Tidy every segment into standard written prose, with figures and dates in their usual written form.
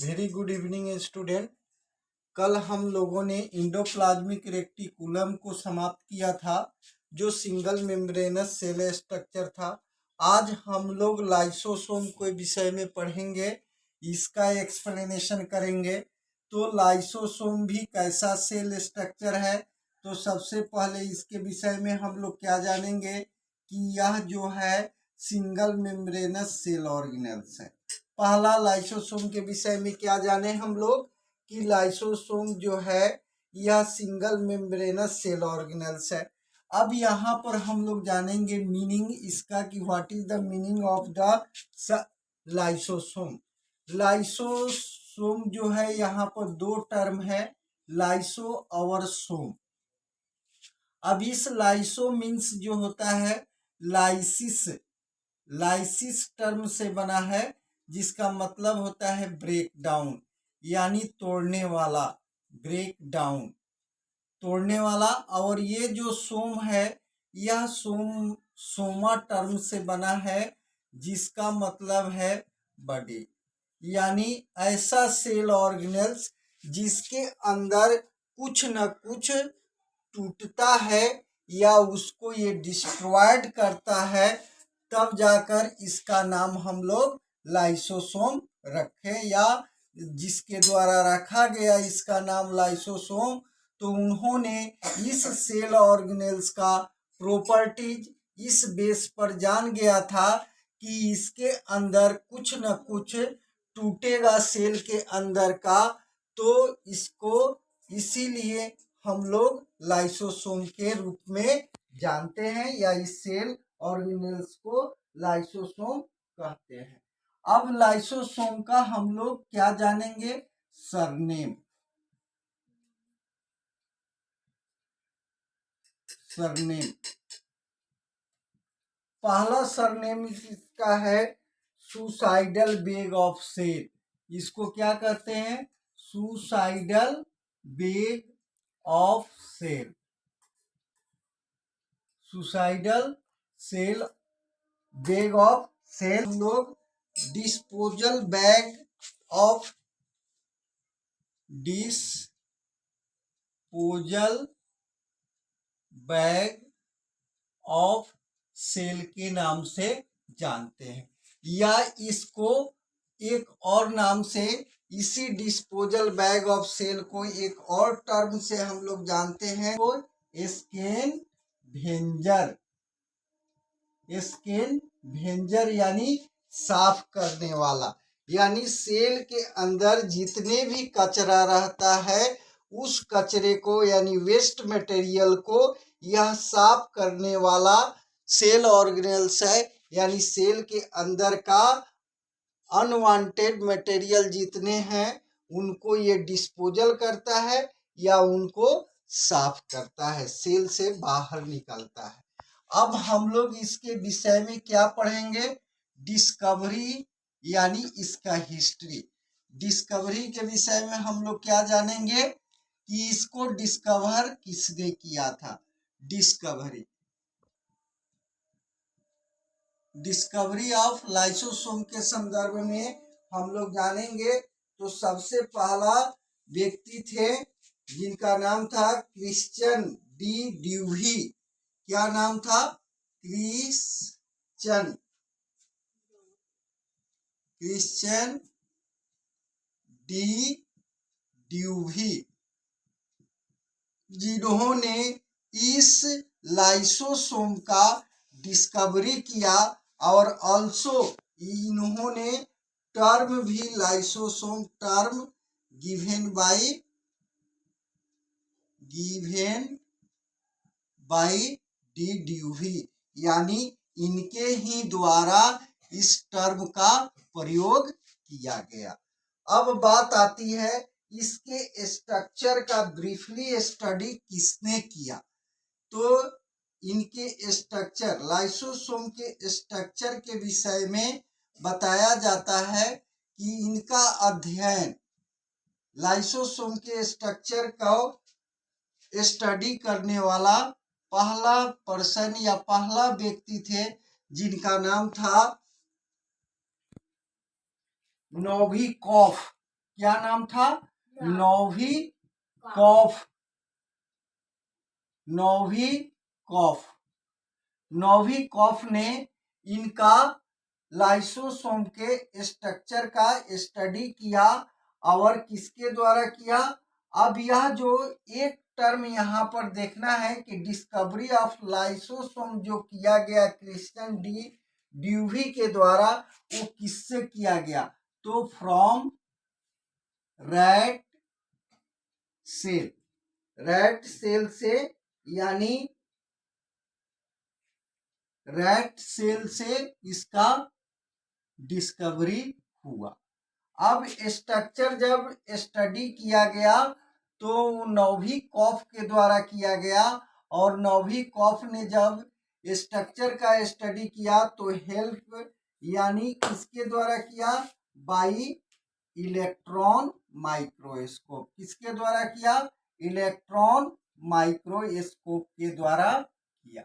Very good evening student. कल हम लोगों ने इंडोप्लाज्मिक रेक्टिकुलम को समाप्त किया था, जो सिंगल मेम्ब्रेनस सेल स्ट्रक्चर था। आज हम लोग लाइसोसोम के विषय में पढ़ेंगे, इसका एक्सप्लेनेशन करेंगे। तो लाइसोसोम भी कैसा सेल स्ट्रक्चर है, तो सबसे पहले इसके विषय में हम लोग क्या जानेंगे कि यह जो है सिंगल मेम्ब्रेनस सेल ऑर्गेनेल्स है। पहला लाइसोसोम के विषय में क्या जाने हम लोग कि लाइसोसोम जो है यह सिंगल मेम्ब्रेनस सेल ऑर्गेनेल्स है। अब यहाँ पर हम लोग जानेंगे मीनिंग इसका कि what is the meaning of the lysosome. Lysosome जो है यहाँ पर दो टर्म है, लाइसो और सोम। अब इस लाइसो मीन्स जो होता है लाइसिस, लाइसिस टर्म से बना है, जिसका मतलब होता है ब्रेक डाउन, यानी तोड़ने वाला, ब्रेक डाउन, तोड़ने वाला। और ये जो सोम है यह सोमा टर्म से बना है, जिसका मतलब है बॉडी, यानी ऐसा सेल ऑर्गेनेल्स जिसके अंदर कुछ न कुछ टूटता है या उसको ये डिस्ट्रॉयड करता है, तब जाकर इसका नाम हम लोग लाइसोसोम रखें, या जिसके द्वारा रखा गया इसका नाम लाइसोसोम। तो उन्होंने इस सेल ऑर्गेनेल्स का प्रॉपर्टीज इस बेस पर जान गया था कि इसके अंदर कुछ न कुछ टूटेगा सेल के अंदर का, तो इसको इसीलिए हम लोग लाइसोसोम के रूप में जानते हैं, या इस सेल ऑर्गेनेल्स को लाइसोसोम कहते हैं। अब लाइसोसोम का हम लोग क्या जानेंगे, सरनेम। सरनेम, पहला सरनेम इसका है सुसाइडल बेग ऑफ सेल। इसको क्या कहते हैं, suicidal bag of cell, suicidal cell bag of cell. हम लोग disposal bag of, disposal bag of cell के नाम से जानते हैं, या इसको एक और नाम से, इसी डिस्पोजल बैग ऑफ सेल को एक और टर्म से हम लोग जानते हैं, वो स्कैवेंजर, स्कैवेंजर यानी साफ करने वाला। यानी सेल के अंदर जितने भी कचरा रहता है उस कचरे को, यानी वेस्ट मटेरियल को यह साफ करने वाला सेल ऑर्गेनेल्स है। यानी सेल के अंदर का अनवांटेड मटेरियल जितने हैं उनको ये डिस्पोजल करता है या उनको साफ करता है, सेल से बाहर निकलता है। अब हम लोग इसके विषय में क्या पढ़ेंगे, डिस्कवरी यानी इसका हिस्ट्री। डिस्कवरी के विषय में हम लोग क्या जानेंगे कि इसको डिस्कवर किसने किया था। डिस्कवरी, डिस्कवरी ऑफ लाइसोसोम के संदर्भ में हम लोग जानेंगे। तो सबसे पहला व्यक्ति थे जिनका नाम था क्रिश्चियन डी ड्यूवी। क्या नाम था, क्रिश्चियन डी ड्यूवी, जिन्होंने इस लाइसोसोम का डिस्कवरी किया, और ऑल्सो इन्होंने टर्म भी lysosome term given by D dewy, यानी इनके ही द्वारा इस टर्म का प्रयोग किया गया। अब बात आती है इसके स्ट्रक्चर का ब्रीफली स्टडी किसने किया। तो इनके स्ट्रक्चर, लाइसोसोम के स्ट्रक्चर के विषय में बताया जाता है कि इनका अध्ययन, लाइसोसोम के स्ट्रक्चर को स्टडी करने वाला पहला पर्सन या पहला व्यक्ति थे जिनका नाम था नोविकोव। क्या नाम था? नोविकोव। नोविकोव ने इनका लाइसोसोम के स्ट्रक्चर का स्टडी किया और किसके द्वारा किया? अब यह जो एक टर्म यहाँ पर देखना है कि डिस्कवरी ऑफ लाइसोसोम जो किया गया क्रिस्टियन डी ड्यूवी के द्वारा, वो किससे किया गया? तो फ्रॉम रैट सेल से, यानी रैट सेल से इसका डिस्कवरी हुआ। अब स्ट्रक्चर जब स्टडी किया गया तो नोविकोव के द्वारा किया गया, और नोविकोव ने जब स्ट्रक्चर का स्टडी किया तो हेल्प यानी किसके द्वारा किया? By electron microscope. किसके द्वारा किया? इलेक्ट्रॉन माइक्रोस्कोप के द्वारा किया।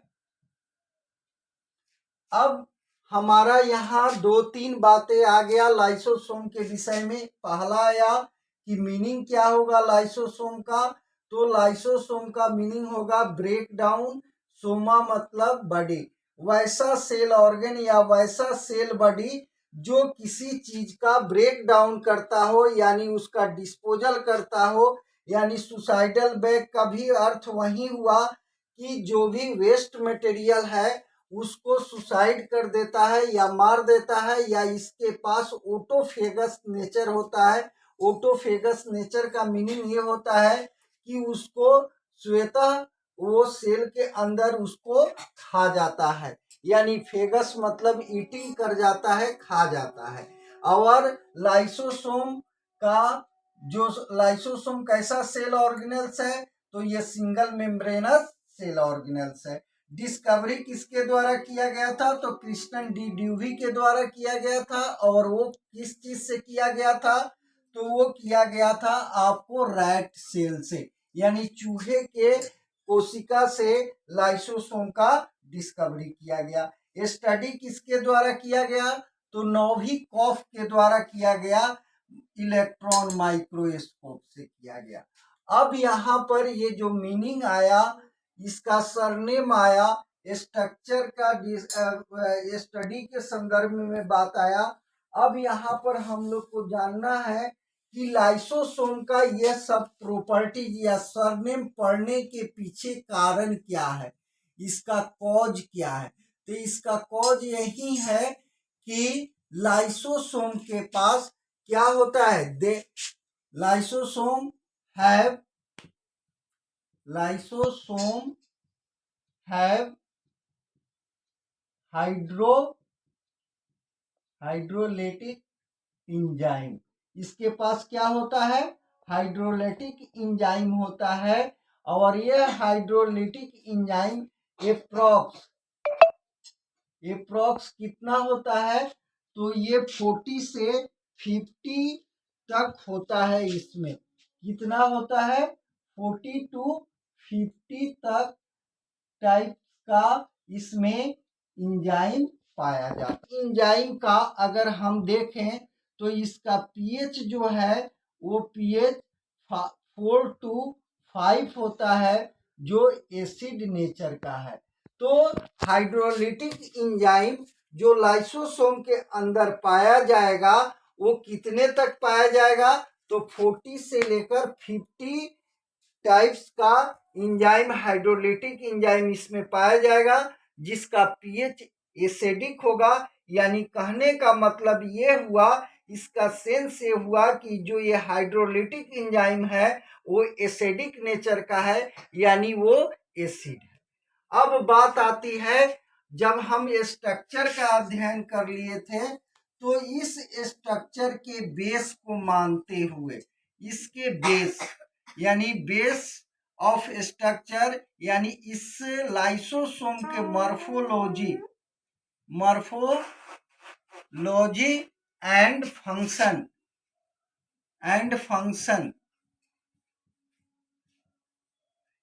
अब हमारा यहाँ 2-3 बातें आ गया लाइसोसोम के विषय में। पहला आया कि मीनिंग क्या होगा लाइसोसोम का? तो लाइसोसोम का मीनिंग होगा ब्रेक डाउन, सोमा मतलब बॉडी, वैसा सेल ऑर्गन या वैसा सेल बॉडी जो किसी चीज का ब्रेक डाउन करता हो, यानी उसका डिस्पोजल करता हो। यानी सुसाइडल बैग का भी अर्थ वही हुआ कि जो भी वेस्ट मटेरियल है उसको सुसाइड कर देता है या मार देता है, या इसके पास ऑटोफेगस नेचर होता है। ऑटोफेगस नेचर का मीनिंग ये होता है कि उसको स्वतः वो सेल के अंदर उसको खा जाता है, यानी फेगस मतलब ईटिंग कर जाता है, खा जाता है। और लाइसोसोम कैसा सेल ऑर्गेनल्स है? तो ये सिंगल मेम्ब्रेनस सेल ऑर्गेनल्स है। डिस्कवरी किसके द्वारा किया गया था? तो क्रिस्टियन डी ड्यूवी के द्वारा किया गया था। और वो किस चीज से किया गया था? तो वो किया गया था आपको रैट सेल से, यानी चूहे के कोशिका से लाइसोसोम का डिस्कवरी किया गया। स्टडी किसके द्वारा किया गया? तो नोविकोव के द्वारा किया गया, इलेक्ट्रॉन माइक्रोस्कोप से किया गया। अब यहाँ पर ये जो मीनिंग आया, इसका सरनेम आया, स्ट्रक्चर का स्टडी के संदर्भ में बात आया। अब यहाँ पर हम लोग को जानना है कि लाइसोसोम का यह सब प्रॉपर्टीज या सरनेम पढ़ने के पीछे कारण क्या है, इसका कॉज क्या है? तो इसका कॉज यही है कि लाइसोसोम के पास क्या होता है? Lysosome have hydrolytic enzyme. इसके पास क्या होता है? हाइड्रोलिटिक इंजाइम होता है। और यह हाइड्रोलिटिक इंजाइम एप्रोक्स कितना होता है? तो ये 40 से 50 तक होता है। इसमें कितना होता है? 40 to 50 तक टाइप का इसमें इंजाइम पाया जाता है। इंजाइम का अगर हम देखें तो इसका पीएच जो है वो पीएच 4 to 5 होता है, जो एसिड नेचर का है। तो हाइड्रोलिटिक इंजाइम जो लाइसोसोम के अंदर पाया जाएगा वो कितने तक पाया जाएगा? तो 40 से लेकर 50 टाइप्स का इंजाइम, हाइड्रोलिटिक इंजाइम इसमें पाया जाएगा, जिसका पीएच एसिडिक होगा। यानी कहने का मतलब ये हुआ, इसका सेंस ये हुआ कि जो ये हाइड्रोलिटिक इंजाइम है वो एसिडिक नेचर का है, यानी वो एसिड है। अब बात आती है, जब हम स्ट्रक्चर का अध्ययन कर लिए थे तो इस स्ट्रक्चर के बेस को मानते हुए, इसके बेस यानी बेस ऑफ स्ट्रक्चर, यानी इस लाइसोसोम के मॉर्फोलॉजी एंड फंक्शन,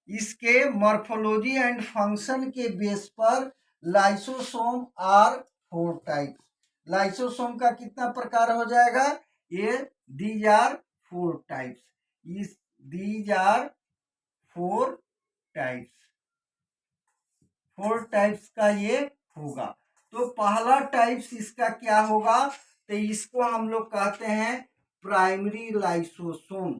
इसके मॉर्फोलॉजी एंड फंक्शन के बेस पर लाइसोसोम आर 4 टाइप्स। लाइसोसोम का कितना प्रकार हो जाएगा? ये these are 4 types. These are 4 types. 4 types का ये होगा। तो पहला टाइप्स इसका क्या होगा, तो इसको हम लोग कहते हैं प्राइमरी लाइसोसोम।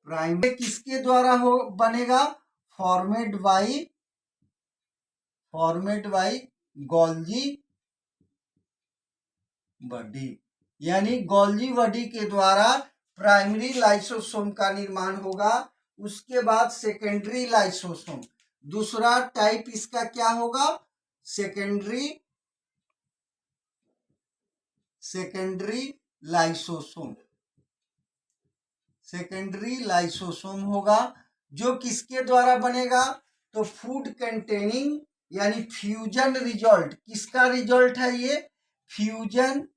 प्राइमरी किसके द्वारा हो बनेगा, फॉर्मेड बाई गोल्जी बॉडी, यानी गोल्जी बॉडी के द्वारा प्राइमरी लाइसोसोम का निर्माण होगा। उसके बाद सेकेंडरी लाइसोसोम, दूसरा टाइप इसका क्या होगा, सेकेंडरी लाइसोसोम। सेकेंडरी लाइसोसोम होगा जो किसके द्वारा बनेगा, तो फूड कंटेनिंग यानी फ्यूजन रिजल्ट। किसका रिजल्ट है ये, fusion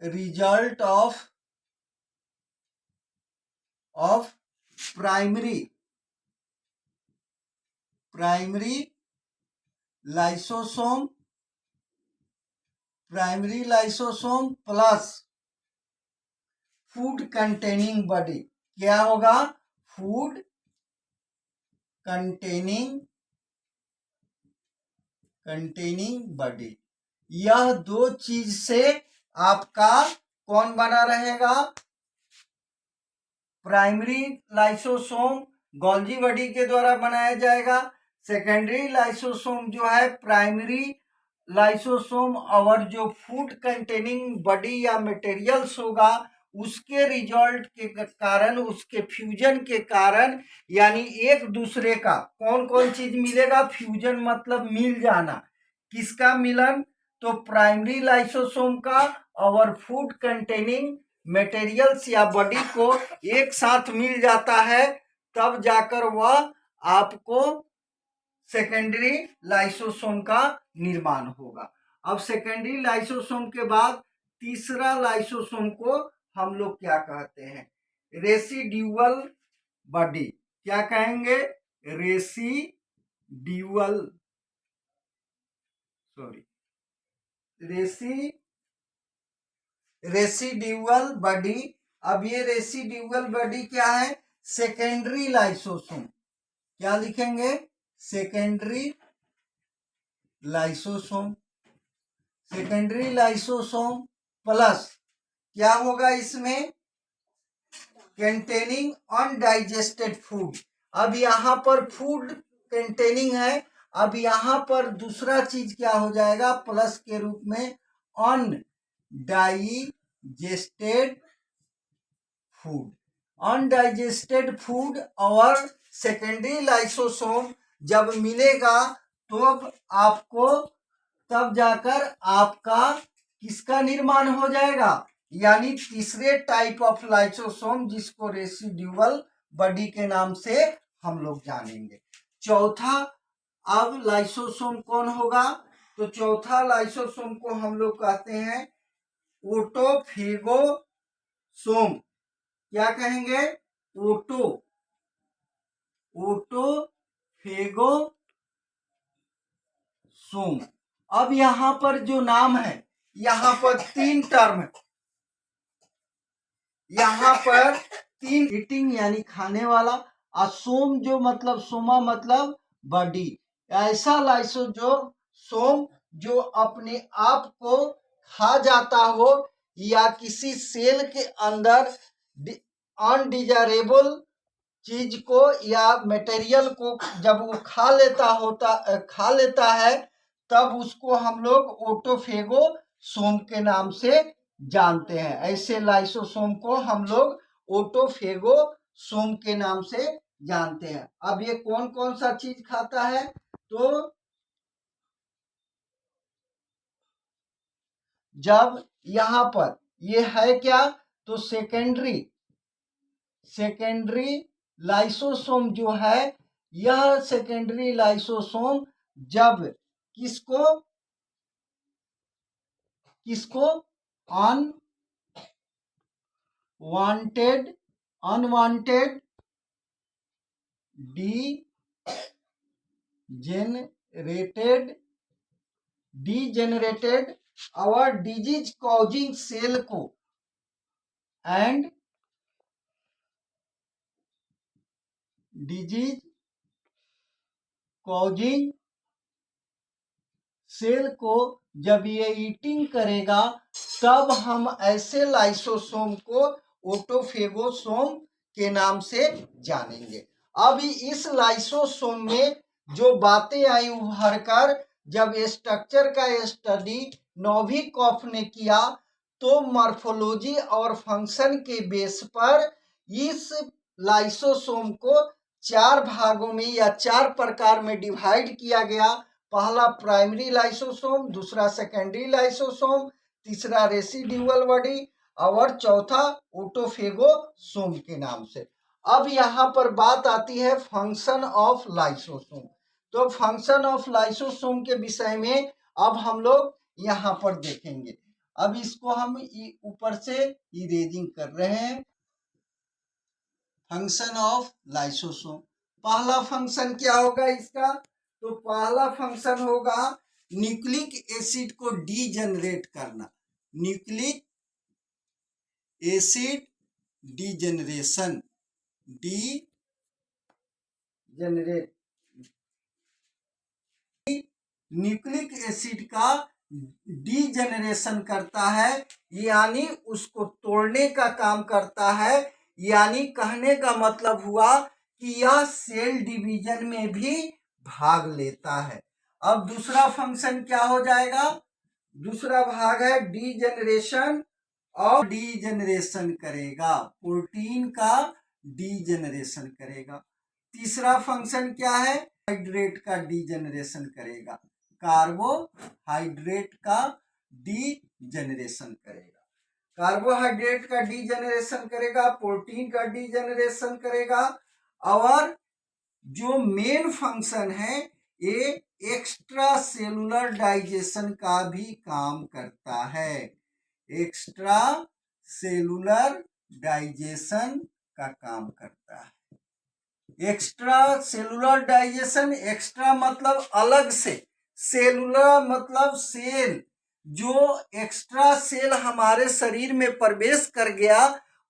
result of primary lysosome plus food containing body. क्या होगा, फूड कंटेनिंग बॉडी। यह दो चीज से आपका कौन बना रहेगा, प्राइमरी लाइसोसोम गोल्जी बॉडी के द्वारा बनाया जाएगा। सेकेंडरी लाइसोसोम जो है प्राइमरी लाइसोसोम और जो फूड कंटेनिंग बॉडी या मटेरियल्स होगा उसके रिजल्ट के कारण, उसके फ्यूजन के कारण, यानी एक दूसरे का कौन कौन चीज मिलेगा, फ्यूजन मतलब मिल जाना। किसका मिलन, तो प्राइमरी लाइसोसोम का और फूड कंटेनिंग मटेरियल्स या बॉडी को एक साथ मिल जाता है, तब जाकर वह आपको सेकेंडरी लाइसोसोम का निर्माण होगा। अब सेकेंडरी लाइसोसोम के बाद तीसरा लाइसोसोम को हम लोग क्या कहते हैं, रेसिड्यूअल बॉडी। क्या कहेंगे, रेसिड्यूअल बॉडी। अब ये रेसिड्यूअल बॉडी क्या है, सेकेंडरी लाइसोसोम। क्या लिखेंगे, सेकेंडरी लाइसोसोम प्लस क्या होगा इसमें, कंटेनिंग अनडाइजेस्टेड फूड। अब यहाँ पर फूड कंटेनिंग है, अब यहाँ पर दूसरा चीज क्या हो जाएगा, प्लस के रूप में अनडाइजेस्टेड फूड और सेकेंडरी लाइसोसोम जब मिलेगा तो तब जाकर आपका किसका निर्माण हो जाएगा, यानी तीसरे टाइप ऑफ लाइसोसोम जिसको रेसिड्यूअल बॉडी के नाम से हम लोग जानेंगे। चौथा अब लाइसोसोम कौन होगा, तो चौथा लाइसोसोम को हम लोग कहते हैं ओटोफेगोसोम। क्या कहेंगे, ओटोफेगोसोम। अब यहां पर जो नाम है, यहां पर 3 टर्म है, यहां पर 3 ईटिंग यानी खाने वाला, और सोम जो मतलब सोमा मतलब बॉडी। ऐसा लाइसोसोम जो अपने आप को खा जाता हो या किसी सेल के अंदर अनडिजायरेबल चीज को या मटेरियल को जब वो खा लेता है तब उसको हम लोग ओटोफेगोसोम के नाम से जानते हैं। ऐसे लाइसोसोम को हम लोग ओटोफेगोसोम के नाम से जानते हैं। अब ये कौन कौन सा चीज खाता है, तो जब यहां पर ये है क्या, तो सेकेंडरी लाइसोसोम जो है, यह सेकेंडरी लाइसोसोम जब किसको अनवांटेड डीजेनरेटेड degenerated और disease causing सेल को एंड डिजीज कॉजिंग सेल को जब ये ईटिंग करेगा तब हम ऐसे लाइसोसोम को ऑटोफेगोसोम के नाम से जानेंगे। अब इस लाइसोसोम में जो बातें आई उभर कर जब स्ट्रक्चर का स्टडी नोविकोफ ने किया तो मॉर्फोलॉजी और फंक्शन के बेस पर इस लाइसोसोम को 4 भागों में या 4 प्रकार में डिवाइड किया गया। पहला प्राइमरी लाइसोसोम, दूसरा सेकेंडरी लाइसोसोम, तीसरा रेसिड्यूअल बॉडी और चौथा ऑटोफेगोसोम के नाम से। अब यहाँ पर बात आती है फंक्शन ऑफ लाइसोसोम। तो फंक्शन ऑफ लाइसोसोम के विषय में अब हम लोग यहाँ पर देखेंगे। अब इसको हम ऊपर से इरेजिंग कर रहे हैं। फंक्शन ऑफ लाइसोसोम, पहला फंक्शन क्या होगा इसका? तो पहला फंक्शन होगा न्यूक्लिक एसिड को डीजेनरेट करना। Nucleic acid degeneration, nucleic acid का डीजेनरेशन करता है, यानी उसको तोड़ने का काम करता है। यानी कहने का मतलब हुआ कि यह सेल डिवीजन में भी भाग लेता है। अब दूसरा फंक्शन क्या हो जाएगा? दूसरा भाग है डीजेनरेशन और डीजेनरेशन करेगा, प्रोटीन का डीजेनरेशन करेगा। तीसरा फंक्शन क्या है? हाइड्रेट का डीजेनरेशन करेगा, कार्बोहाइड्रेट का डीजेनरेशन करेगा, कार्बोहाइड्रेट का डीजेनरेशन करेगा, प्रोटीन का डीजेनरेशन करेगा। और जो मेन फंक्शन है ये एक्स्ट्रा सेलुलर डाइजेशन का भी काम करता है। एक्स्ट्रा सेलुलर डाइजेशन का काम करता है। एक्स्ट्रा सेलुलर डाइजेशन, एक्स्ट्रा मतलब अलग से, सेलुलर मतलब सेल, जो एक्स्ट्रा सेल हमारे शरीर में प्रवेश कर गया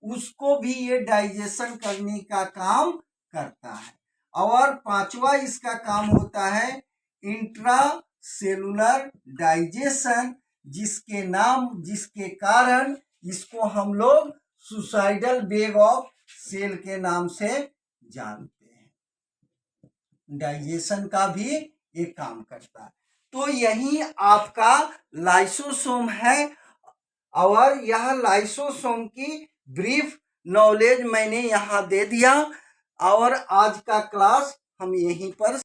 उसको भी ये डाइजेशन करने का काम करता है। और पांचवा इसका काम होता है इंट्रा सेलुलर डाइजेशन, जिसके कारण इसको हम लोग सुसाइडल बैग ऑफ सेल के नाम से जानते हैं। डाइजेशन का भी एक काम करता है। तो यही आपका लाइसोसोम है और यह लाइसोसोम की ब्रीफ नॉलेज मैंने यहाँ दे दिया और आज का क्लास हम यहीं पर